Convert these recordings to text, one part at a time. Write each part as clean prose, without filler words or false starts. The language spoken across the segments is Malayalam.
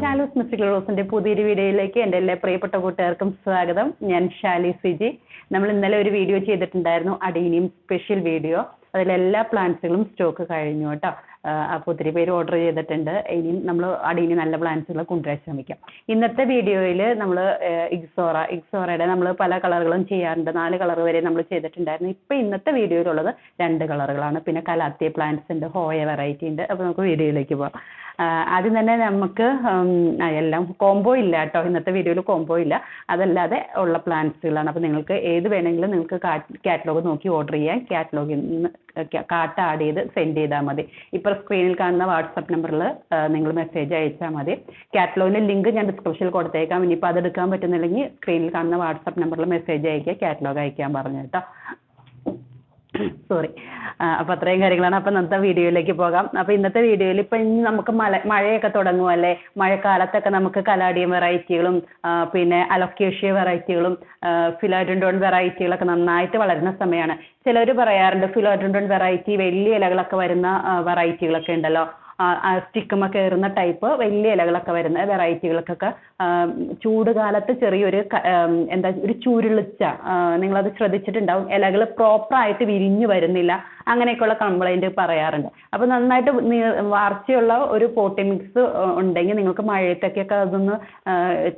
ഷാലൂസ് മിസ്റ്റിക്കൽ റോസിന്റെ പുതിയൊരു വീഡിയോയിലേക്ക് എൻ്റെ എല്ലാ പ്രിയപ്പെട്ട കൂട്ടുകാർക്കും സ്വാഗതം. ഞാൻ ഷാലി സിജി. നമ്മൾ ഇന്നലെ ഒരു വീഡിയോ ചെയ്തിട്ടുണ്ടായിരുന്നു, അഡീനിയം സ്പെഷ്യൽ വീഡിയോ. അതിലെല്ലാ പ്ലാന്റ്സുകളും സ്റ്റോക്ക് കഴിഞ്ഞു കേട്ടോ. അപ്പോൾ ഒത്തിരി പേര് ഓർഡർ ചെയ്തിട്ടുണ്ട്. ഇനിയും നമ്മൾ അടീനി നല്ല പ്ലാന്റ്സുകൾ കൊണ്ടുവരാൻ ശ്രമിക്കാം. ഇന്നത്തെ വീഡിയോയിൽ നമ്മൾ ഇക്സോറയുടെ നമ്മൾ പല കളറുകളും ചെയ്യാറുണ്ട്. 4 കളർ വരെ നമ്മൾ ചെയ്തിട്ടുണ്ടായിരുന്നു. ഇപ്പം ഇന്നത്തെ വീഡിയോയിലുള്ളത് 2 കളറുകളാണ്. പിന്നെ കലാത്തിയ പ്ലാന്റ്സ് ഉണ്ട്, ഹോയ വെറൈറ്റി ഉണ്ട്. അപ്പോൾ നമുക്ക് വീഡിയോയിലേക്ക് പോകാം. ആദ്യം തന്നെ നമുക്ക് എല്ലാം കോംബോ ഇല്ല കേട്ടോ, ഇന്നത്തെ വീഡിയോയിൽ കോംബോ ഇല്ല. അതല്ലാതെ ഉള്ള പ്ലാന്റ്സുകളാണ്. അപ്പോൾ നിങ്ങൾക്ക് ഏത് വേണമെങ്കിലും നിങ്ങൾക്ക് കാറ്റലോഗ് നോക്കി ഓർഡർ ചെയ്യാം. കാറ്റലോഗിൽ നിന്ന് കാർട്ട് ആഡ് ചെയ്ത് സെൻഡ് ചെയ്താൽ മതി. ഇപ്പോൾ സ്ക്രീനിൽ കാണുന്ന വാട്സപ്പ് നമ്പറിൽ നിങ്ങൾ മെസ്സേജ് അയച്ചാൽ മതി. കാറ്റലോഗിൻ്റെ ലിങ്ക് ഞാൻ ഡിസ്ക്രിപ്ഷനിൽ കൊടുത്തേക്കാം. ഇനിയിപ്പോൾ അതെടുക്കാൻ പറ്റുന്നില്ലെങ്കിൽ സ്ക്രീനിൽ കാണുന്ന വാട്സപ്പ് നമ്പറിൽ മെസ്സേജ് അയക്കുക, കാറ്റലോഗ് അയക്കാൻ പറഞ്ഞു കേട്ടോ. സോറി. അപ്പോൾ അത്രയും കാര്യങ്ങളാണ്. അപ്പോൾ ഇന്നത്തെ വീഡിയോയിലേക്ക് പോകാം. അപ്പോൾ ഇന്നത്തെ വീഡിയോയിൽ ഇപ്പം ഇനി നമുക്ക് മഴയൊക്കെ തുടങ്ങുമല്ലേ. മഴക്കാലത്തൊക്കെ നമുക്ക് കലാഡിയം വെറൈറ്റികളും പിന്നെ അലോക്കേഷ്യ വെറൈറ്റികളും ഫിലോഡെൻഡ്രോൺ വെറൈറ്റികളൊക്കെ നന്നായിട്ട് വളരുന്ന സമയമാണ്. ചിലർ പറയാറുണ്ട് ഫിലോഡെൻഡ്രോൺ വെറൈറ്റി വലിയ ഇലകളൊക്കെ വരുന്ന വെറൈറ്റികളൊക്കെ ഉണ്ടല്ലോ, സ്റ്റിക്കുമ കയറുന്ന ടൈപ്പ് വലിയ ഇലകളൊക്കെ വരുന്ന വെറൈറ്റികൾക്കൊക്കെ ചൂട് കാലത്ത് ചെറിയൊരു ഒരു ചുരുളിച്ച, നിങ്ങളത് ശ്രദ്ധിച്ചിട്ടുണ്ടാവും, ഇലകൾ പ്രോപ്പറായിട്ട് വിരിഞ്ഞു വരുന്നില്ല, അങ്ങനെയൊക്കെയുള്ള കംപ്ലൈൻറ്റ് പറയാറുണ്ട്. അപ്പോൾ നന്നായിട്ട് വാർച്ചയുള്ള ഒരു പോട്ടി മിക്സ് ഉണ്ടെങ്കിൽ നിങ്ങൾക്ക് മഴയത്തൊക്കെയൊക്കെ അതൊന്ന്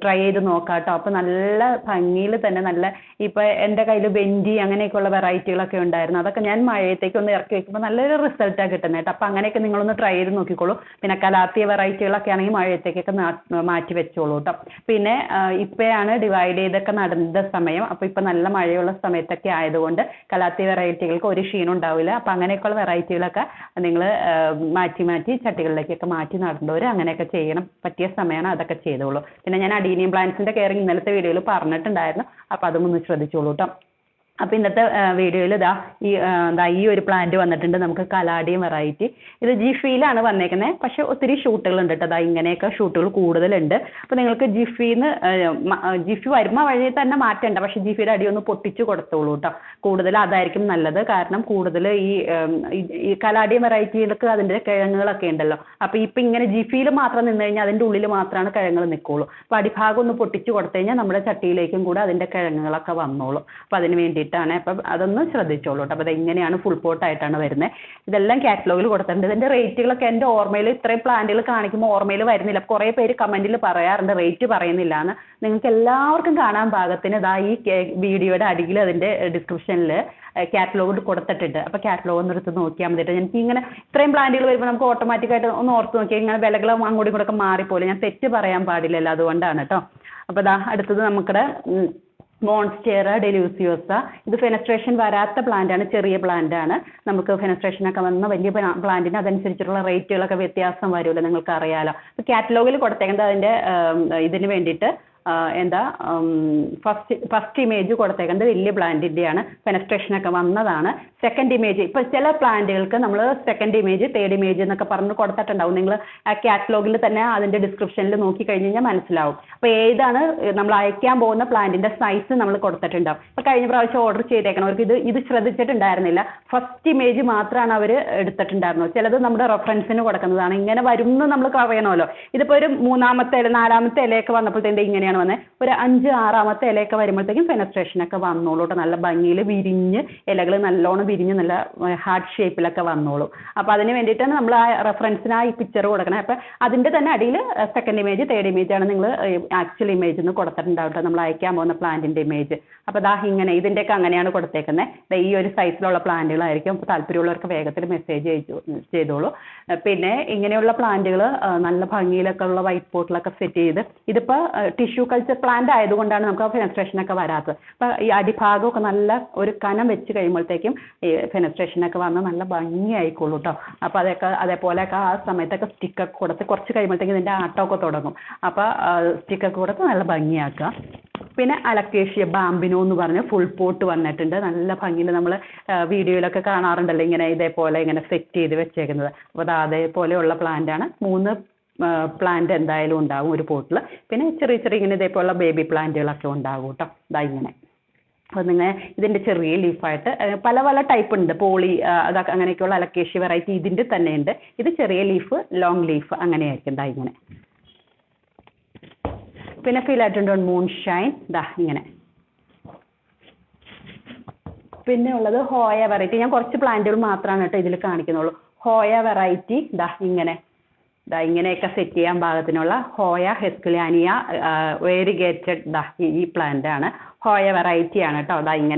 ട്രൈ ചെയ്ത് നോക്കാം കേട്ടോ. അപ്പോൾ നല്ല ഭംഗിയിൽ തന്നെ നല്ല, ഇപ്പോൾ എൻ്റെ കയ്യിൽ ബെഞ്ചി അങ്ങനെയൊക്കെയുള്ള വെറൈറ്റികളൊക്കെ ഉണ്ടായിരുന്നു. അതൊക്കെ ഞാൻ മഴയത്തേക്ക് ഒന്ന് ഇറക്കി വെക്കുമ്പോൾ നല്ലൊരു റിസൾട്ടാണ് കിട്ടുന്നത് കേട്ടോ. അപ്പോൾ അങ്ങനെയൊക്കെ നിങ്ങളൊന്ന് ട്രൈ ചെയ്ത് നോക്കിക്കോളൂ. പിന്നെ കലാത്തിയ വെറൈറ്റികളൊക്കെ ആണെങ്കിൽ മഴയത്തേക്കൊക്കെ മാറ്റി വെച്ചോളൂ കേട്ടോ. പിന്നെ ഇപ്പോഴാണ് ഡിവൈഡ് ചെയ്തൊക്കെ നടന്ന സമയം. അപ്പോൾ ഇപ്പോൾ നല്ല മഴയുള്ള സമയത്തൊക്കെ ആയതുകൊണ്ട് കലാത്തിയ വെറൈറ്റികൾക്ക് ഒരു ക്ഷീണം ഉണ്ടാവില്ല. അപ്പോൾ അങ്ങനെയൊക്കെയുള്ള വെറൈറ്റികളൊക്കെ നിങ്ങൾ മാറ്റി ചട്ടികളിലേക്കൊക്കെ മാറ്റി നടണ്ടവർ അങ്ങനെയൊക്കെ ചെയ്യണം. പറ്റിയ സമയമാണ്, അതൊക്കെ ചെയ്തോളൂ. പിന്നെ ഞാൻ അഡീനിയം പ്ലാന്റ്സിൻ്റെ കെയറിങ് ഇന്നലത്തെ വീഡിയോയിൽ പറഞ്ഞിട്ടുണ്ടായിരുന്നു. അപ്പോൾ അതും ഒന്ന് ശ്രദ്ധിച്ചോളൂ കേട്ടോ. അപ്പോൾ ഇന്നത്തെ വീഡിയോയിൽ ഈ ഒരു പ്ലാന്റ് വന്നിട്ടുണ്ട്, നമുക്ക് കലാഡിയം വെറൈറ്റി. ഇത് ജിഫിയിലാണ് വന്നേക്കുന്നത്. പക്ഷേ ഒത്തിരി ഷൂട്ടുകളുണ്ട് കേട്ടോ. ഇങ്ങനെയൊക്കെ ഷൂട്ടുകൾ കൂടുതലുണ്ട്. അപ്പോൾ നിങ്ങൾക്ക് ജിഫി വരുമ്പോൾ വഴി തന്നെ മാറ്റേണ്ട, പക്ഷേ ജിഫിയുടെ അടി ഒന്ന് പൊട്ടിച്ച് കൊടുത്തോളൂ കേട്ടോ. കൂടുതൽ അതായിരിക്കും നല്ലത്. കാരണം കൂടുതൽ ഈ കലാഡിയം വെറൈറ്റികൾക്ക് അതിൻ്റെ കിഴങ്ങുകളൊക്കെ ഉണ്ടല്ലോ. അപ്പോൾ ഇപ്പം ഇങ്ങനെ ജിഫിയിൽ മാത്രം നിന്ന് കഴിഞ്ഞാൽ അതിൻ്റെ ഉള്ളിൽ മാത്രമാണ് കിഴങ്ങുകൾ നിൽക്കുള്ളൂ. അപ്പോൾ അടിഭാഗം ഒന്ന് പൊട്ടിച്ച് കൊടുത്തു കഴിഞ്ഞാൽ നമ്മുടെ ചട്ടിയിലേക്കും കൂടെ അതിൻ്റെ കിഴങ്ങുകളൊക്കെ വന്നോളൂ. അപ്പോൾ അതിന് വേണ്ടിയിട്ടാണ്. അപ്പം അതൊന്ന് ശ്രദ്ധിച്ചോളൂ കേട്ടോ. അപ്പോൾ ഇങ്ങനെയാണ് ഫുൾ പോട്ടായിട്ടാണ് വരുന്നത്. ഇതെല്ലാം കാറ്റലോഗിൽ കൊടുത്തിട്ടുണ്ട്. ഇതിൻ്റെ റേറ്റുകളൊക്കെ എൻ്റെ ഓർമ്മയിൽ ഇത്രയും പ്ലാന്റുകൾ കാണിക്കുമ്പോൾ ഓർമ്മയിൽ വരുന്നില്ല. കുറേ പേര് കമൻറ്റിൽ പറയാറുണ്ട് റേറ്റ് പറയുന്നില്ല എന്ന്. നിങ്ങൾക്ക് എല്ലാവർക്കും കാണാൻ പാകത്തിന് ഈ വീഡിയോയുടെ അടിയിൽ അതിൻ്റെ ഡിസ്ക്രിപ്ഷനിൽ കാറ്റലോഗ് കൊടുത്തിട്ടുണ്ട്. അപ്പോൾ കാറ്റലോഗ് ഒന്ന് എടുത്ത് നോക്കിയാൽ മതിയിട്ട്. എനിക്ക് ഇങ്ങനെ ഇത്രയും പ്ലാന്റുകൾ വരുമ്പോൾ നമുക്ക് ഓട്ടോമാറ്റിക്കായിട്ട് ഒന്ന് ഓർത്ത് നോക്കിയാൽ ഇങ്ങനെ വിലകൾ അങ്ങോട്ടും ഇങ്ങോട്ടൊക്കെ മാറിപ്പോലെ. ഞാൻ തെറ്റ് പറയാൻ പാടില്ലല്ലോ, അതുകൊണ്ടാണ് കേട്ടോ. അപ്പോൾ അടുത്തത് നമുക്കിടെ മോൺസ്റ്റേറ ഡെലൂസിയോസ. ഇത് ഫെനസ്ട്രേഷൻ വരാത്ത പ്ലാന്റാണ്, ചെറിയ പ്ലാന്റാണ്. നമുക്ക് ഫെനസ്ട്രേഷനൊക്കെ വന്ന വലിയ പ്ലാന്റിന് അതനുസരിച്ചിട്ടുള്ള റേറ്റുകളൊക്കെ വ്യത്യാസം വരുമല്ലോ, നിങ്ങൾക്ക് അറിയാലോ. അപ്പോൾ കാറ്റലോഗിൽ കൊടുത്തേക്കുന്നത് അതിൻ്റെ ഇതിന് വേണ്ടിയിട്ട് ഫസ്റ്റ് ഇമേജ് കൊടുത്തേക്കുന്നത് വലിയ പ്ലാന്റിൻ്റെയാണ്, ഫെനസ്ട്രേഷനൊക്കെ വന്നതാണ്. സെക്കൻഡ് ഇമേജ് ഇപ്പോൾ ചില പ്ലാന്റുകൾക്ക് നമ്മൾ സെക്കൻഡ് ഇമേജ് തേർഡ് ഇമേജ് എന്നൊക്കെ പറഞ്ഞ് കൊടുത്തിട്ടുണ്ടാവും. നിങ്ങൾ ആ കാറ്റലോഗിൽ തന്നെ അതിൻ്റെ ഡിസ്ക്രിപ്ഷനിൽ നോക്കി കഴിഞ്ഞ് കഴിഞ്ഞാൽ മനസ്സിലാവും. അപ്പോൾ ഏതാണ് നമ്മൾ അയക്കാൻ പോകുന്ന പ്ലാന്റിൻ്റെ സൈസ് നമ്മൾ കൊടുത്തിട്ടുണ്ടാവും. ഇപ്പോൾ കഴിഞ്ഞ പ്രാവശ്യം ഓർഡർ ചെയ്തേക്കണവർക്ക് ഇത് ശ്രദ്ധിച്ചിട്ടുണ്ടായിരുന്നില്ല. ഫസ്റ്റ് ഇമേജ് മാത്രമാണ് അവർ എടുത്തിട്ടുണ്ടായിരുന്നത്. ചിലത് നമ്മുടെ റെഫറൻസിന് കൊടുക്കുന്നതാണ്. ഇങ്ങനെ വരുമെന്ന് നമ്മൾ അറിയണമല്ലോ. ഇതിപ്പോൾ ഒരു 3ാമത്തെ ഇല 4ാമത്തെ ഇലയൊക്കെ വന്നപ്പോഴത്തേക്കും ഇങ്ങനെയാണ് വന്നത്. ഒരു 5-6ാമത്തെ ഇലയൊക്കെ വരുമ്പോഴത്തേക്കും ഫെനസ്ട്രേഷനൊക്കെ വന്നോളൂ കേട്ടോ. നല്ല ഭംഗിയിൽ വിരിഞ്ഞ് ഇലകൾ നല്ലോണം വിരിഞ്ഞ് നല്ല ഹാർട്ട് ഷേപ്പിലൊക്കെ വന്നോളൂ. അപ്പോൾ അതിന് വേണ്ടിയിട്ടാണ് നമ്മൾ ആ റെഫറൻസിന് ഈ പിക്ചർ കൊടുക്കണം. അപ്പോൾ അതിൻ്റെ തന്നെ അടിയിൽ സെക്കൻഡ് ഇമേജ് തേർഡ് ഇമേജ് ആണ് നിങ്ങൾ ആക്ച്വൽ ഇമേജ് എന്ന് കൊടുത്തിട്ടുണ്ടാവും കേട്ടോ, നമ്മൾ അയക്കാൻ പോകുന്ന പ്ലാന്റിൻ്റെ ഇമേജ്. അപ്പോൾ ഇങ്ങനെ ഇതിൻ്റെയൊക്കെ അങ്ങനെയാണ് കൊടുത്തേക്കുന്നത്. ഈ ഒരു സൈസിലുള്ള പ്ലാന്റുകളായിരിക്കും. അപ്പോൾ താല്പര്യമുള്ളവർക്ക് വേഗത്തിൽ മെസ്സേജ് ചെയ്തോളൂ. പിന്നെ ഇങ്ങനെയുള്ള പ്ലാന്റുകൾ നല്ല ഭംഗിയിലൊക്കെ ഉള്ള വൈറ്റ് പോട്ടിലൊക്കെ സെറ്റ് ചെയ്ത്, ഇതിപ്പോൾ ടിഷ്യൂ കൾച്ചർ പ്ലാന്റ് ആയതുകൊണ്ടാണ് നമുക്ക് ഫെനസ്ട്രേഷനൊക്കെ വരാത്തത്. അപ്പോൾ ഈ അടിഭാഗമൊക്കെ നല്ല ഒരു കനം വെച്ച് കഴിയുമ്പോഴത്തേക്കും ഈ ഫെനസ്ട്രേഷനൊക്കെ വന്ന് നല്ല ഭംഗിയായിക്കോളൂ കേട്ടോ. അപ്പോൾ അതേപോലെയൊക്കെ ആ സമയത്തൊക്കെ സ്റ്റിക്കൊക്കെ കൊടുത്ത് കുറച്ച് കഴിയുമ്പോഴത്തേക്കും ഇതിൻ്റെ ആട്ടമൊക്കെ തുടങ്ങും. അപ്പോൾ സ്റ്റിക്കൊക്കെ കൊടുത്ത് നല്ല ഭംഗിയാക്കുക. പിന്നെ അലക്കേഷ്യ ബാമ്പിനോ എന്ന് പറഞ്ഞ് ഫുൾ പോട്ട് വന്നിട്ടുണ്ട്. നല്ല ഭംഗിയിൽ നമ്മൾ വീഡിയോയിലൊക്കെ കാണാറുണ്ടല്ലോ, ഇങ്ങനെ ഇതേപോലെ ഇങ്ങനെ സെറ്റ് ചെയ്ത് വെച്ചേക്കുന്നത്. അപ്പോൾ അതേപോലെയുള്ള പ്ലാന്റാണ്. 3 പ്ലാന്റ് എന്തായാലും ഉണ്ടാകും ഒരു പോട്ടിൽ. പിന്നെ ചെറിയ ഇങ്ങനെ ഇതേപോലുള്ള ബേബി പ്ലാന്റുകളൊക്കെ ഉണ്ടാകും കേട്ടോ. ഇങ്ങനെ അപ്പോൾ നിങ്ങൾ ഇതിൻ്റെ ചെറിയ ലീഫായിട്ട് പല ടൈപ്പ് ഉണ്ട്. പോളി അതൊക്കെ അങ്ങനെയൊക്കെയുള്ള അലക്കേഷ്യ വെറൈറ്റി ഇതിൻ്റെ തന്നെ ഉണ്ട്. ഇത് ചെറിയ ലീഫ്, ലോങ് ലീഫ് അങ്ങനെയായിരിക്കും. ഇങ്ങനെ പിന്നെ ഫിലാറ്റൻഡോൺ മൂൺഷൈൻ ദാ ഇങ്ങനെ. പിന്നെ ഉള്ളത് ഹോയ വെറൈറ്റി. ഞാൻ കുറച്ച് പ്ലാന്റുകൾ മാത്രമാണ് കേട്ടോ ഇതിൽ കാണിക്കുന്നുള്ളൂ. ഹോയ വെറൈറ്റി ദാ ഇങ്ങനെ, ദാ ഇങ്ങനെയൊക്കെ സെറ്റ് ചെയ്യാൻ പാകത്തിനുള്ള ഹോയ ഹെസ്കുലാനിയ വേരിഗേറ്റഡ് ദാ ഈ പ്ലാന്റ് ആണ്. ഹോയ വെറൈറ്റി ആണ് കേട്ടോ. അതാ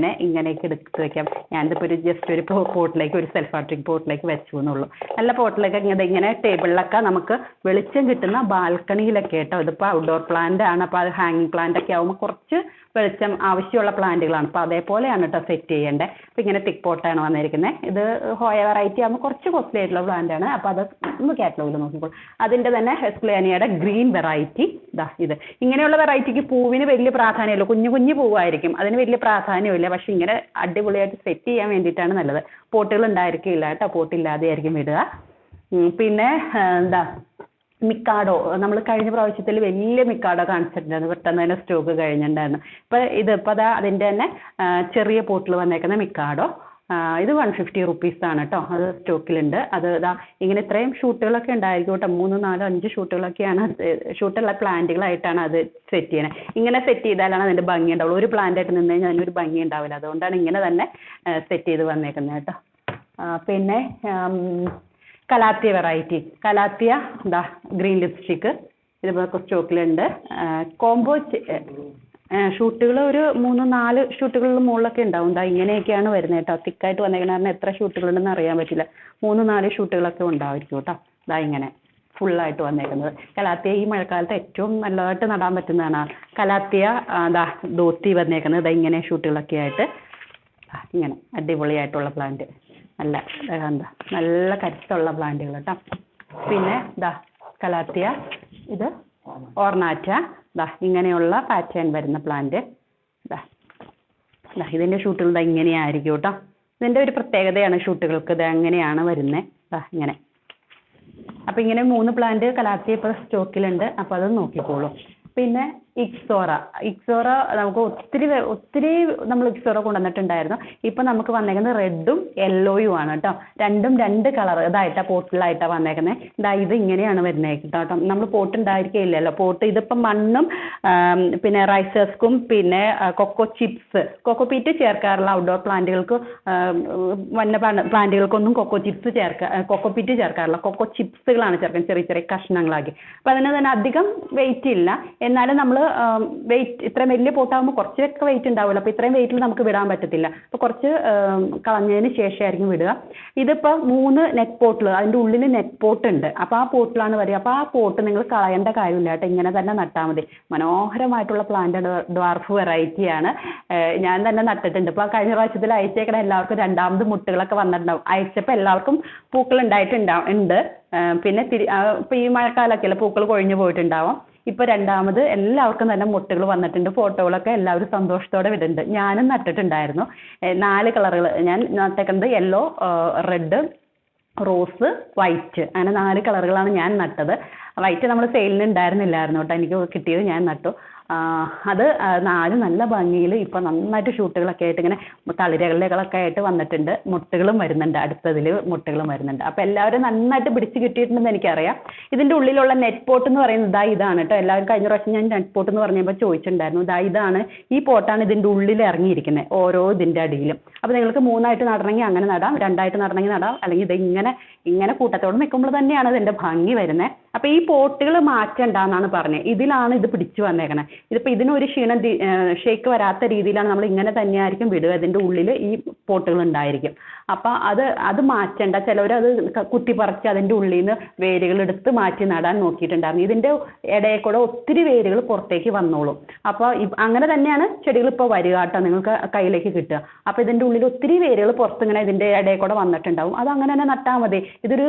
ഇങ്ങനെയൊക്കെ എടുത്ത് വെക്കാം. ഞാനിതിപ്പോൾ ജസ്റ്റ് ഒരു പോട്ടിലേക്ക്, ഒരു സെൽഫ് വാട്ടറിംഗ് പോട്ടിലേക്ക് വെച്ചു എന്നുള്ളൂ. നല്ല പോട്ടിലേക്ക് ഇങ്ങനെ ടേബിളിലൊക്കെ നമുക്ക് വെളിച്ചം കിട്ടുന്ന ബാൽക്കണിയിലൊക്കെ കേട്ടോ. ഇതിപ്പോൾ ഔട്ട്ഡോർ പ്ലാന്റ് ആണ്. അപ്പോൾ അത് ഹാങ്ങിങ് പ്ലാന്റ് ഒക്കെ ആകുമ്പോൾ കുറച്ച് വെളിച്ചം ആവശ്യമുള്ള പ്ലാന്റുകളാണ്. അപ്പോൾ അതേപോലെയാണ് കേട്ടോ സെറ്റ് ചെയ്യേണ്ടത്. അപ്പോൾ ഇങ്ങനെ തിക്ക് പോട്ടാണ് വന്നിരിക്കുന്നത്. ഇത് ഹോയ വെറൈറ്റി ആകുമ്പോൾ കുറച്ച് കോസ്റ്റ്ലി ആയിട്ടുള്ള പ്ലാന്റ് ആണ്. അപ്പോൾ അത് ഒന്ന് കാറ്റലോഗിൽ നോക്കിക്കോളൂ. അതിൻ്റെ തന്നെ ഹെസ്കുലാനിയയുടെ ഗ്രീൻ വെറൈറ്റി ദാ ഇത്. ഇങ്ങനെയുള്ള വെറൈറ്റിക്ക് പൂവിന് വലിയ പ്രാധാന്യമില്ല, കുഞ്ഞു കുഞ്ഞു പൂവായിരിക്കും, അതിന് വലിയ പ്രാധാന്യമില്ല. പക്ഷെ ഇങ്ങനെ അടിപൊളിയായിട്ട് സെറ്റ് ചെയ്യാൻ വേണ്ടിയിട്ടാണ് നല്ലത്. പോട്ടുകൾ ഉണ്ടായിരിക്കില്ല കേട്ടോ, പോട്ടില്ലാതെ ആയിരിക്കും ഇടുക. പിന്നെ എന്താ മിക്കാഡോ, നമ്മൾ കഴിഞ്ഞ പ്രാവശ്യത്തിൽ വലിയ മിക്കാഡോ കാണിച്ചിട്ടുണ്ടായിരുന്നു, പെട്ടെന്ന് തന്നെ സ്റ്റോക്ക് കഴിഞ്ഞിട്ടുണ്ടായിരുന്നു. ഇപ്പോൾ അതാ അതിൻ്റെ തന്നെ ചെറിയ പോട്ടിൽ വന്നേക്കുന്ന മിക്കാഡോ. ഇത് 150 rupees ആണ് കേട്ടോ. അത് സ്റ്റോക്കിലുണ്ട്. അത് ഇതാ ഇങ്ങനെ ഇത്രയും ഷൂട്ടുകളൊക്കെ ഉണ്ടായിരിക്കും കേട്ടോ. 3, 4, 5 ഷൂട്ടുകളൊക്കെയാണ്, ഷൂട്ടുള്ള പ്ലാന്റുകളായിട്ടാണ് അത് സെറ്റ് ചെയ്യണത്. ഇങ്ങനെ സെറ്റ് ചെയ്താലാണ് അതിൻ്റെ ഭംഗി ഉണ്ടാവുള്ളൂ. ഒരു പ്ലാന്റായിട്ട് നിന്ന് കഴിഞ്ഞാൽ അതിനൊരു ഭംഗി ഉണ്ടാവില്ല. അതുകൊണ്ടാണ് ഇങ്ങനെ തന്നെ സെറ്റ് ചെയ്ത് വന്നേക്കുന്നത് കേട്ടോ. പിന്നെ കലാത്തിയ വെറൈറ്റി, കലാത്തിയ എന്താ ഗ്രീൻ ലിപ്സ്റ്റിക്ക് ഇതിപ്പോൾ സ്റ്റോക്കിലുണ്ട്. കോംബോ ഷൂട്ടുകൾ ഒരു 3, 4 ഷൂട്ടുകളിൽ മുകളിലൊക്കെ ഉണ്ടാവും. ഇതാ ഇങ്ങനെയൊക്കെയാണ് വരുന്നത് കേട്ടോ. തിക്കായിട്ട് വന്നേക്കുന്ന കാരണം എത്ര ഷൂട്ടുകളുണ്ടെന്ന് അറിയാൻ പറ്റില്ല. 3, 4 ഷൂട്ടുകളൊക്കെ ഉണ്ടായിരിക്കും കേട്ടോ. ഇതാ ഇങ്ങനെ ഫുള്ളായിട്ട് വന്നേക്കുന്നത്. കലാത്തിയ ഈ മഴക്കാലത്ത് ഏറ്റവും നല്ലതായിട്ട് നടാൻ പറ്റുന്നതാണ്. കലാത്തിയ ദാ ധോത്തി വന്നേക്കുന്നത് ഇതാ ഇങ്ങനെ ഷൂട്ടുകളൊക്കെ ആയിട്ട് ഇങ്ങനെ അടിപൊളിയായിട്ടുള്ള പ്ലാന്റ്. നല്ല എന്താ നല്ല കരുത്തുള്ള പ്ലാന്റുകൾ കേട്ടോ. പിന്നെ ദാ കലാത്തിയ, ഇത് ഓർണാറ്റ, ദാ ഇങ്ങനെയുള്ള പാറ്റേൺ വരുന്ന പ്ലാന്റ്. ദാ ഇതിൻ്റെ ഷൂട്ടുകൾ ഇതാ ഇങ്ങനെയായിരിക്കും കേട്ടോ. ഇതിൻ്റെ ഒരു പ്രത്യേകതയാണ് ഷൂട്ടുകൾക്ക് ഇത് അങ്ങനെയാണ് വരുന്നത്. ദാ ഇങ്ങനെ. അപ്പോൾ ഇങ്ങനെ 3 പ്ലാന്റ് കലാത്തിയ ഇപ്പോൾ സ്റ്റോക്കിലുണ്ട്. അപ്പോൾ അത് നോക്കിക്കോളൂ. പിന്നെ ഇക്സോറ നമുക്ക് ഒത്തിരി നമ്മൾ ഇക്സോറ കൊണ്ടുവന്നിട്ടുണ്ടായിരുന്നു. ഇപ്പം നമുക്ക് വന്നേക്കുന്നത് റെഡും യെല്ലോയും ആണ് കേട്ടോ. രണ്ടും 2 കളർ ഇതായിട്ടാണ് പോട്ടിലായിട്ടാണ് വന്നേക്കുന്നത്. ഇതാ ഇത് ഇങ്ങനെയാണ് വരുന്നത് കേട്ടോ. നമ്മൾ പോട്ട് ഉണ്ടായിരിക്കില്ലല്ലോ. പോട്ട് ഇതിപ്പം മണ്ണും പിന്നെ റൈസേഴ്സ്ക്കും പിന്നെ കൊക്കോ ചിപ്സ്, കൊക്കോ പീറ്റ് ചേർക്കാറില്ല ഔട്ട്ഡോർ പ്ലാന്റുകൾക്ക്. വന്ന പ്ലാന്റുകൾക്കൊന്നും കൊക്കോ പീറ്റ് ചേർക്കാറില്ല. കൊക്കോ ചിപ്സുകളാണ് ചേർക്കുന്നത്, ചെറിയ ചെറിയ കഷ്ണങ്ങളാക്കി. അപ്പം അതിന് തന്നെ അധികം വെയിറ്റ് ഇല്ല. എന്നാലും നമ്മൾ വെയിറ്റ് ഇത്രയും വലിയ പോട്ടാകുമ്പോൾ കുറച്ചൊക്കെ വെയിറ്റ് ഉണ്ടാവില്ല. അപ്പോൾ ഇത്രയും വെയിറ്റിൽ നമുക്ക് വിടാൻ പറ്റത്തില്ല. അപ്പോൾ കുറച്ച് കളഞ്ഞതിന് ശേഷമായിരിക്കും വിടുക. ഇതിപ്പോൾ 3 നെറ്റ് പോട്ടിൽ, അതിൻ്റെ ഉള്ളിൽ നെറ്റ് പോട്ട് ഉണ്ട്. അപ്പോൾ ആ പോട്ടിലാണ് വരിക. അപ്പോൾ ആ പോട്ട് നിങ്ങൾ കളയേണ്ട കാര്യമില്ല കേട്ടോ. ഇങ്ങനെ തന്നെ നട്ടാൽ മതി. മനോഹരമായിട്ടുള്ള പ്ലാന്റ് ഡ്വാർഫ് വെറൈറ്റിയാണ്. ഞാൻ തന്നെ നട്ടിട്ടുണ്ട്. ഇപ്പോൾ കഴിഞ്ഞ പ്രാവശ്യത്തിൽ അയച്ചേക്കണ എല്ലാവർക്കും 2ാമത് മുട്ടുകളൊക്കെ വന്നിട്ടുണ്ടാവും. അയച്ചപ്പോൾ എല്ലാവർക്കും പൂക്കൾ ഉണ്ട്. പിന്നെ ഇപ്പോൾ ഈ മഴക്കാലമൊക്കെ അല്ലേ പൂക്കൾ കൊഴിഞ്ഞു പോയിട്ടുണ്ടാവും. ഇപ്പോൾ 2ാമത് എല്ലാവർക്കും തന്നെ മുട്ടുകൾ വന്നിട്ടുണ്ട്. ഫോട്ടോകളൊക്കെ എല്ലാവരും സന്തോഷത്തോടെ വിടുന്നുണ്ട്. ഞാനും നട്ടിട്ടുണ്ടായിരുന്നു. 4 കളറുകൾ ഞാൻ നട്ടേക്കുന്നത് യെല്ലോ, റെഡ്, റോസ്, വൈറ്റ്, അങ്ങനെ 4 കളറുകളാണ് ഞാൻ നട്ടത്. വൈറ്റ് നമ്മൾ സെയിലിന് ഉണ്ടായിരുന്നില്ലായിരുന്നു കേട്ടോ. എനിക്ക് കിട്ടിയത് ഞാൻ നട്ടു. അത് 4 നല്ല ഭംഗിയിൽ ഇപ്പോൾ നന്നായിട്ട് ഷൂട്ടുകളൊക്കെ ആയിട്ട് ഇങ്ങനെ തളിരകളൊക്കെ ആയിട്ട് വന്നിട്ടുണ്ട്. മുട്ടുകളും വരുന്നുണ്ട്, അടുത്തതിൽ മുട്ടുകളും വരുന്നുണ്ട്. അപ്പോൾ എല്ലാവരും നന്നായിട്ട് പിടിച്ച് കിട്ടിയിട്ടുണ്ടെന്ന് എനിക്കറിയാം. ഇതിൻ്റെ ഉള്ളിലുള്ള നെറ്റ് പോട്ട് എന്ന് പറയുന്നത് ഇതാണ് കേട്ടോ. എല്ലാവരും കഴിഞ്ഞ പ്രാവശ്യം ഞാൻ നെറ്റ് പോട്ട് എന്ന് പറഞ്ഞപ്പോൾ ചോദിച്ചിട്ടുണ്ടായിരുന്നു. ഇതാണ് ഈ പോട്ടാണ് ഇതിൻ്റെ ഉള്ളിൽ ഇറങ്ങിയിരിക്കുന്നത്, ഓരോ ഇതിൻ്റെ അടിയിലും. അപ്പോൾ നിങ്ങൾക്ക് 3ആയിട്ട് നടണമെങ്കിൽ അങ്ങനെ നടാം, 2ആയിട്ട് നടണമെങ്കിൽ നടാം, അല്ലെങ്കിൽ ഇത് ഇങ്ങനെ കൂട്ടത്തോടെ നിൽക്കുമ്പോൾ തന്നെയാണ് ഇതിൻ്റെ ഭംഗി വരുന്നത്. അപ്പോൾ ഈ പോട്ടുകൾ മാറ്റണ്ടെന്നാണ് പറഞ്ഞത്. ഇതിലാണ് ഇത് പിടിച്ചു വന്നേക്കണേ. ഇതിപ്പോൾ ഇതിനൊരു ഷേക്ക് വരാത്ത രീതിയിലാണ് നമ്മൾ ഇങ്ങനെ തന്നെയായിരിക്കും വിടുക. ഇതിൻ്റെ ഉള്ളിൽ ഈ പോട്ടുകൾ ഉണ്ടായിരിക്കും. അപ്പോൾ അത് മാറ്റണ്ട. ചിലവരത് കുത്തിപ്പറിച്ച് അതിൻ്റെ ഉള്ളിൽ നിന്ന് വേരുകൾ എടുത്ത് മാറ്റി നടാൻ നോക്കിയിട്ടുണ്ടായിരുന്നു. ഇതിൻ്റെ ഇടയിൽ കൂടെ ഒത്തിരി വേരുകൾ പുറത്തേക്ക് വന്നോളും. അപ്പോൾ അങ്ങനെ തന്നെയാണ് ചെടികൾ ഇപ്പോൾ വരിക കേട്ടോ, നിങ്ങൾക്ക് കയ്യിലേക്ക് കിട്ടുക. അപ്പോൾ ഇതിൻ്റെ ഉള്ളിൽ ഒത്തിരി വേരുകൾ പുറത്തിങ്ങനെ ഇതിൻ്റെ ഇടയിൽ കൂടെ വന്നിട്ടുണ്ടാവും. അത് അങ്ങനെ തന്നെ നട്ടാൽ മതി. ഇതൊരു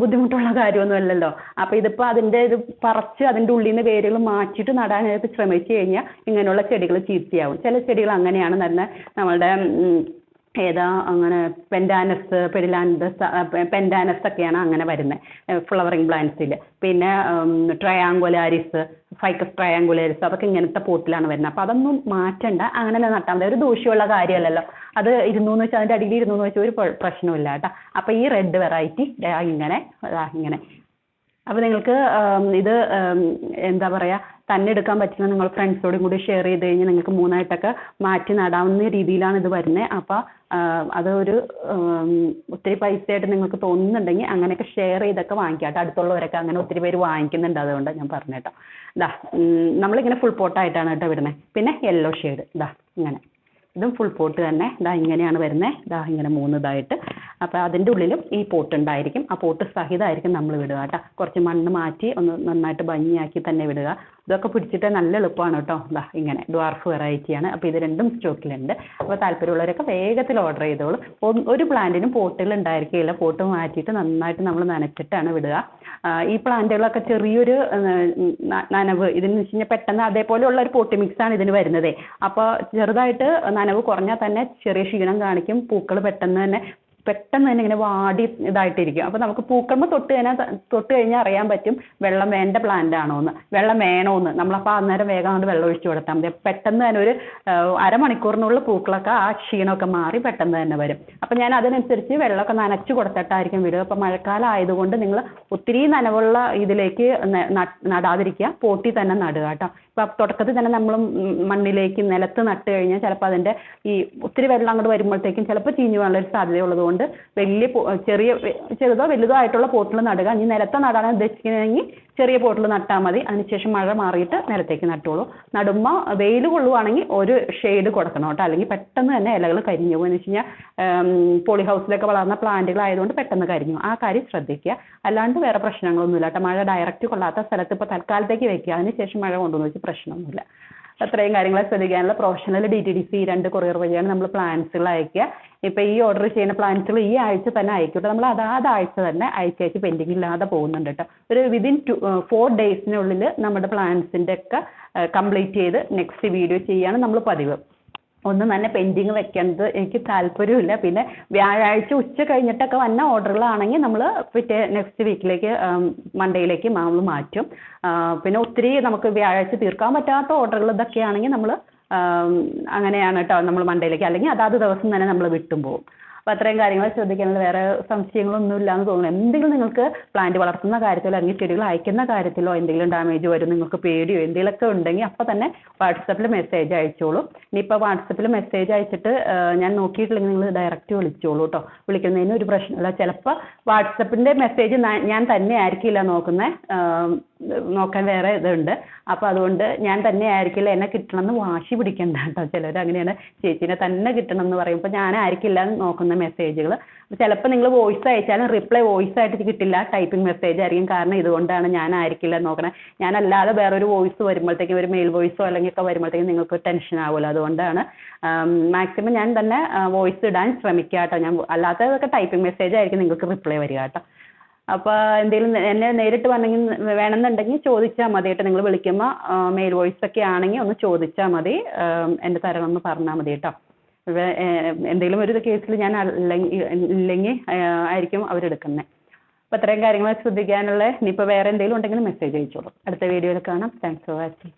ബുദ്ധിമുട്ടുള്ള കാര്യമൊന്നുമല്ലല്ലോ. അപ്പോൾ ഇതിപ്പോൾ അതിൻ്റെ ഇത് പറിച്ച് അതിൻ്റെ ഉള്ളിൽ നിന്ന് വേരുകൾ മാറ്റിയിട്ട് നടാനായിട്ട് ശ്രമിച്ചു കഴിഞ്ഞാൽ ഇങ്ങനെയുള്ള ചെടികൾ ചീത്തയാവും. ചില ചെടികൾ അങ്ങനെയാണ് തന്നെ. നമ്മളുടെ അങ്ങനെ പെൻഡാനസ് ഒക്കെയാണ് അങ്ങനെ വരുന്നത് ഫ്ലവറിങ് പ്ലാന്റ്സിൽ. പിന്നെ ട്രയാങ്കുലാരിസ്, ഫൈക്കസ് ട്രയാങ്കുലാരിസ്, അതൊക്കെ ഇങ്ങനത്തെ പോട്ടിലാണ് വരുന്നത്. അപ്പോൾ അതൊന്നും മാറ്റണ്ട, അങ്ങനെ നട്ടാൽ മതി. ഒരു ദൂഷ്യമുള്ള കാര്യമല്ലല്ലോ. അത് ഇരുന്നു എന്ന് വെച്ചാൽ അതിൻ്റെ അടിയിൽ ഇരുന്നു എന്ന് വെച്ചാൽ ഒരു പ്രശ്നമില്ല കേട്ടോ. അപ്പോൾ ഈ റെഡ് വെറൈറ്റി ഇങ്ങനെ. അപ്പോൾ നിങ്ങൾക്ക് ഇത് എന്താ പറയുക, തന്നെ എടുക്കാൻ പറ്റുന്ന നിങ്ങൾ ഫ്രണ്ട്സോടും കൂടി ഷെയർ ചെയ്ത് കഴിഞ്ഞാൽ നിങ്ങൾക്ക് 3ആയിട്ടൊക്കെ മാറ്റി നടാവുന്ന രീതിയിലാണ് ഇത് വരുന്നത്. അപ്പോൾ അതൊരു ഒത്തിരി പൈസയായിട്ട് നിങ്ങൾക്ക് തോന്നുന്നുണ്ടെങ്കിൽ അങ്ങനെയൊക്കെ ഷെയർ ചെയ്തൊക്കെ വാങ്ങിക്കാം കേട്ടോ. അടുത്തുള്ളവരൊക്കെ അങ്ങനെ ഒത്തിരി പേര് വാങ്ങിക്കുന്നുണ്ട്, അതുകൊണ്ട് ഞാൻ പറഞ്ഞു കേട്ടോ. ഇതാ നമ്മളിങ്ങനെ ഫുൾ പോട്ടായിട്ടാണ് കേട്ടോ വിടുന്നത്. പിന്നെ യെല്ലോ ഷെയ്ഡ് ഇതാ ഇങ്ങനെ, ഇതും ഫുൾ പോട്ട് തന്നെ. ഇതാ ഇങ്ങനെയാണ് വരുന്നത്. ഇതാ ഇങ്ങനെ 3 ഇതായിട്ട്. അപ്പോൾ അതിൻ്റെ ഉള്ളിലും ഈ പോട്ട് ഉണ്ടായിരിക്കും. ആ പോട്ട് സഹിതമായിരിക്കും നമ്മൾ വിടുക കേട്ടോ. കുറച്ച് മണ്ണ് മാറ്റി ഒന്ന് നന്നായിട്ട് ഭംഗിയാക്കി തന്നെ വിടുക. ഇതൊക്കെ പിടിച്ചിട്ട് നല്ല എളുപ്പമാണ് കേട്ടോ. ഇതാ ഇങ്ങനെ ഡ്വാർഫ് വെറൈറ്റിയാണ്. അപ്പോൾ ഇത് രണ്ടും സ്റ്റോക്കിലുണ്ട്. അപ്പോൾ താല്പര്യമുള്ളവരൊക്കെ വേഗത്തിൽ ഓർഡർ ചെയ്തോളൂ. ഒരു പ്ലാന്റിനും പോട്ടുകൾ ഉണ്ടായിരിക്കില്ല. പോട്ട് മാറ്റിയിട്ട് നന്നായിട്ട് നമ്മൾ നനച്ചിട്ടാണ് വിടുക. ഈ പ്ലാന്റുകളൊക്കെ ചെറിയൊരു നനവ് ഇതിന് വെച്ച് കഴിഞ്ഞാൽ പെട്ടെന്ന് അതേപോലെയുള്ള ഒരു പോട്ടി മിക്സാണ് ഇതിന് വരുന്നത്. അപ്പോൾ ചെറുതായിട്ട് നനവ് കുറഞ്ഞാൽ തന്നെ ചെറിയ ക്ഷീണം കാണിക്കും. പൂക്കൾ പെട്ടെന്ന് തന്നെ ഇങ്ങനെ വാടി ഇതായിട്ടിരിക്കും. അപ്പോൾ നമുക്ക് പൂക്കളുമ്പോൾ തൊട്ട് കഴിഞ്ഞാൽ അറിയാൻ പറ്റും വെള്ളം വേണ്ട പ്ലാന്റ് ആണോ എന്ന്, വെള്ളം വേണോന്ന്. നമ്മളപ്പോൾ അന്നേരം വേഗം കൊണ്ട് വെള്ളം ഒഴിച്ചു കൊടുത്താൽ മതി. പെട്ടെന്ന് തന്നെ ഒരു അരമണിക്കൂറിനുള്ള പൂക്കളൊക്കെ ആ ക്ഷീണമൊക്കെ മാറി പെട്ടെന്ന് തന്നെ വരും. അപ്പോൾ ഞാൻ അതിനനുസരിച്ച് വെള്ളമൊക്കെ നനച്ച് കൊടുത്തിട്ടായിരിക്കും വിടുക. അപ്പോൾ മഴക്കാലം ആയതുകൊണ്ട് നിങ്ങൾ ഒത്തിരി നനവുള്ള ഇതിലേക്ക് നടാതിരിക്കുക, പോട്ടി തന്നെ നടുക കേട്ടോ. ഇപ്പോൾ തുടക്കത്തിൽ തന്നെ നമ്മൾ മണ്ണിലേക്ക് നിലത്ത് നട്ട് കഴിഞ്ഞാൽ ചിലപ്പോൾ അതിൻ്റെ ഈ ഒത്തിരി വെള്ളം അങ്ങോട്ട് വരുമ്പോഴത്തേക്കും ചിലപ്പോൾ ചീഞ്ഞു പോകാനുള്ള സാധ്യതയുള്ളതുകൊണ്ട് ചെറുതോ വലുതോ ആയിട്ടുള്ള പോട്ടിൽ നടുക. ഇനി നിലത്ത് നടാൻ ഉദ്ദേശിക്കുന്നതെങ്കിൽ ചെറിയ പോട്ടിൽ നട്ടാൽ മതി. അതിനുശേഷം മഴ മാറിയിട്ട് നിലത്തേക്ക് നട്ടോളൂ. നടുമ്പോൾ വെയിൽ കൊള്ളുവാണെങ്കിൽ ഒരു ഷെയ്ഡ് കൊടുക്കണം കേട്ടോ, അല്ലെങ്കിൽ പെട്ടെന്ന് തന്നെ ഇലകൾ കരിഞ്ഞു പോകും. എന്ന് വെച്ച് കഴിഞ്ഞാൽ പോളി ഹൗസിലൊക്കെ വളർന്ന പ്ലാന്റുകളായതുകൊണ്ട് പെട്ടെന്ന് കരിഞ്ഞു. ആ കാര്യം ശ്രദ്ധിക്കുക. അല്ലാണ്ട് വേറെ പ്രശ്നങ്ങളൊന്നുമില്ല കേട്ടോ. മഴ ഡയറക്റ്റ് കൊള്ളാത്ത സ്ഥലത്ത് ഇപ്പോൾ തൽക്കാലത്തേക്ക് വെക്കുക, അതിനുശേഷം മഴ കൊണ്ടുവന്ന് വെച്ച് പ്രശ്നമൊന്നുമില്ല. അത്രയും കാര്യങ്ങൾ ശ്രദ്ധിക്കാനുള്ള പ്രൊഫഷണൽ DTDC 2 കൊറിയർ വഴിയാണ് നമ്മൾ പ്ലാന്റ്സുകൾ അയക്കുക. ഇപ്പോൾ ഈ ഓർഡർ ചെയ്യുന്ന പ്ലാന്റ്സുകൾ ഈ ആഴ്ച തന്നെ അയക്കും. നമ്മൾ അതാഴ്ച തന്നെ അയച്ചയച്ച് പെൻഡിങ് ഇല്ലാതെ പോകുന്നുണ്ട് കേട്ടോ. ഒരു വിതിൻ 4 ഡേയ്സിനുള്ളിൽ നമ്മുടെ പ്ലാന്റ്സിൻ്റെ ഒക്കെ കംപ്ലീറ്റ് ചെയ്ത് നെക്സ്റ്റ് വീഡിയോ ചെയ്യുകയാണ് നമ്മൾ പതിവ്. ഒന്നും തന്നെ പെൻഡിങ് വെക്കേണ്ടത് എനിക്ക് താല്പര്യമില്ല. പിന്നെ വ്യാഴാഴ്ച ഉച്ച കഴിഞ്ഞിട്ടൊക്കെ വന്ന ഓർഡറുകളാണെങ്കിൽ നമ്മൾ നെക്സ്റ്റ് വീക്കിലേക്ക് മൺഡേയിലേക്ക് നമ്മൾ മാറ്റും. പിന്നെ ഒത്തിരി നമുക്ക് വ്യാഴാഴ്ച തീർക്കാൻ പറ്റാത്ത ഓർഡറുകൾ ഇതൊക്കെയാണെങ്കിൽ നമ്മൾ അങ്ങനെയാണ് കേട്ടോ, നമ്മൾ മൺഡേയിലേക്ക് അല്ലെങ്കിൽ അതാത് ദിവസം തന്നെ നമ്മൾ വിട്ടും പോകും. അപ്പോൾ അത്രയും കാര്യങ്ങൾ ശ്രദ്ധിക്കാനുള്ള വേറെ സംശയങ്ങളൊന്നും ഇല്ലാന്ന് തോന്നുന്നു. എന്തെങ്കിലും നിങ്ങൾക്ക് പ്ലാന്റ് വളർത്തുന്ന കാര്യത്തിലോ അല്ലെങ്കിൽ ചെടികൾ അയക്കുന്ന കാര്യത്തിലോ എന്തെങ്കിലും ഡാമേജ് വരും, നിങ്ങൾക്ക് പേടിയോ എന്തെങ്കിലുമൊക്കെ ഉണ്ടെങ്കിൽ അപ്പോൾ തന്നെ വാട്സപ്പിൽ മെസ്സേജ് അയച്ചോളൂ. ഇനിയിപ്പോൾ വാട്സപ്പിൽ മെസ്സേജ് അയച്ചിട്ട് ഞാൻ നോക്കിയിട്ടില്ലെങ്കിൽ നിങ്ങൾ ഡയറക്റ്റ് വിളിച്ചോളൂ കേട്ടോ. വിളിക്കുന്നതിന് ഒരു പ്രശ്നമില്ല. ചിലപ്പോൾ വാട്സപ്പിൻ്റെ മെസ്സേജ് ഞാൻ തന്നെ ആയിരിക്കില്ല നോക്കാൻ വേറെ ഇതുണ്ട്. അപ്പോൾ അതുകൊണ്ട് ഞാൻ തന്നെ ആയിരിക്കില്ല, എന്നെ കിട്ടണമെന്ന് വാശി പിടിക്കണ്ട കേട്ടോ. ചിലർ അങ്ങനെയാണ്, ചേച്ചീനെ തന്നെ കിട്ടണം എന്ന് പറയുമ്പോൾ ഞാനായിരിക്കില്ല നോക്കുന്ന മെസ്സേജുകൾ. ചിലപ്പോൾ നിങ്ങൾ വോയിസ് അയച്ചാലും റിപ്ലൈ വോയിസ് ആയിട്ട് കിട്ടില്ല, ടൈപ്പിംഗ് മെസ്സേജ് ആയിരിക്കും. കാരണം ഇതുകൊണ്ടാണ് ഞാനായിരിക്കില്ല നോക്കണേ. ഞാനല്ലാതെ വേറൊരു വോയിസ് വരുമ്പോഴത്തേക്കും, ഒരു മെയിൽ വോയിസോ അല്ലെങ്കിൽ ഒക്കെ വരുമ്പോഴത്തേക്കും നിങ്ങൾക്ക് ടെൻഷൻ ആവുമല്ലോ. അതുകൊണ്ടാണ് മാക്സിമം ഞാൻ തന്നെ വോയിസ് ഇടാൻ ശ്രമിക്കുക കേട്ടോ. ഞാൻ അല്ലാത്തതൊക്കെ ടൈപ്പിംഗ് മെസ്സേജ് ആയിരിക്കും നിങ്ങൾക്ക് റിപ്ലൈ വരിക കേട്ടോ. അപ്പോൾ എന്തെങ്കിലും എന്നെ നേരിട്ട് വേണമെന്നുണ്ടെങ്കിൽ ചോദിച്ചാൽ മതി കേട്ടോ. നിങ്ങൾ വിളിക്കുമ്പോൾ മെയിൽ വോയിസ് ഒക്കെ ആണെങ്കിൽ ഒന്ന് ചോദിച്ചാൽ മതി, എൻ്റെ തരണമെന്ന് പറഞ്ഞാൽ മതി കേട്ടോ. എന്തെങ്കിലും ഒരു കേസിൽ ഞാൻ ഇല്ലെങ്കിൽ ആയിരിക്കും അവരെടുക്കുന്നത്. അപ്പോൾ അത്രയും കാര്യങ്ങൾ ശ്രദ്ധിക്കാനുള്ള. ഇനിയിപ്പോൾ വേറെ എന്തെങ്കിലും ഉണ്ടെങ്കിൽ മെസ്സേജ് അയച്ചോളൂ. അടുത്ത വീഡിയോയിൽ കാണാം. Thanks for watching.